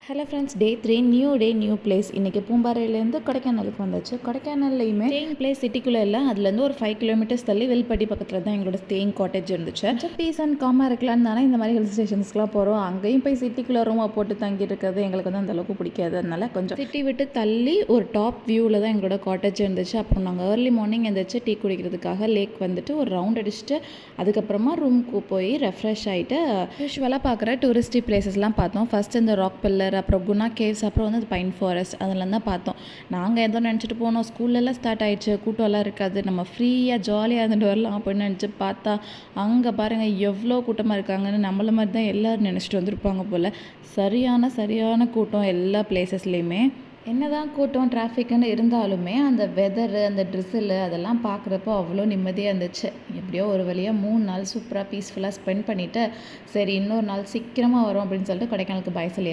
Hello friends, டே 3 new day new place. இன்றைக்கி பூம்பாறையிலேருந்து கொடைக்கானலுக்கு வந்தாச்சு. கொடைக்கானல்லையுமே ஸ்டேயிங் பிளேஸ் சிட்டிக்குள்ளே இல்லை, அதுலேருந்து ஒரு 5 கிலோமீட்டர்ஸ் தள்ளி வெல்பட்டி பக்கத்தில் தான் எங்களோட ஸ்டேயிங் காட்டேஜ் இருந்துச்சு. கொஞ்சம் பீஸ் அண்ட் காமாக இருக்கலான்னு தானே இந்த மாதிரி ஹில் ஸ்டேஷன்ஸ்க்குலாம் போகிறோம். அங்கேயும் போய் சிட்டிக்குள்ளே ரூமாக போட்டு தங்கி இருக்கிறது எங்களுக்கு வந்து அந்தளவுக்கு பிடிக்காது. அதனால கொஞ்சம் சிட்டி விட்டு தள்ளி ஒரு டாப் வியூவில் தான் எங்களோட காட்டேஜ் இருந்துச்சு. அப்புறம் நாங்கள் ஏர்லி மார்னிங் எழுந்திரிச்சு டீ குடிக்கிறதுக்காக லேக் வந்துட்டு ஒரு ரவுண்ட் அடிச்சுட்டு அதுக்கப்புறமா ரூமுக்கு போய் ரெஃப்ரெஷ் ஆகிட்டு யூஸ்வலாக பார்க்குற டூரிஸ்டி பிளேசஸ்லாம் பார்த்தோம். ஃபஸ்ட் இந்த ராக் பில்லர், அப்புறம் குணா கேவ்ஸ், அப்புறம் வந்து பைன் ஃபாரஸ்ட், அதெல்லாம் தான் பார்த்தோம். நாங்கள் ஏதோ நினச்சிட்டு போனோம், ஸ்கூல்லலாம் ஸ்டார்ட் ஆகிடுச்சு, கூட்டம்லாம் இருக்காது, நம்ம ஃப்ரீயாக ஜாலியாக இருந்துட்டு வரலாம் அப்படின்னு நினச்சி பார்த்தா அங்கே பாருங்கள் எவ்வளோ கூட்டமாக இருக்காங்கன்னு. நம்மள மாதிரி தான் எல்லோரும் நினச்சிட்டு வந்திருப்பாங்க போல். சரியான கூட்டம் எல்லா பிளேசஸ்லேயுமே. என்ன தான் கூட்டம் டிராஃபிக்குன்னு இருந்தாலுமே அந்த வெதரு, அந்த ட்ரிசிலு அதெல்லாம் பார்க்குறப்போ அவ்வளோ நிம்மதியாக இருந்துச்சு. எப்படியோ ஒரு வழியாக 3 நாள் சூப்பராக பீஸ்ஃபுல்லாக ஸ்பெண்ட் பண்ணிவிட்டு, சரி இன்னொரு நாள் சீக்கிரமாக வரும் அப்படின்னு சொல்லிட்டு கொடைக்கானலுக்கு பாய் சொல்லி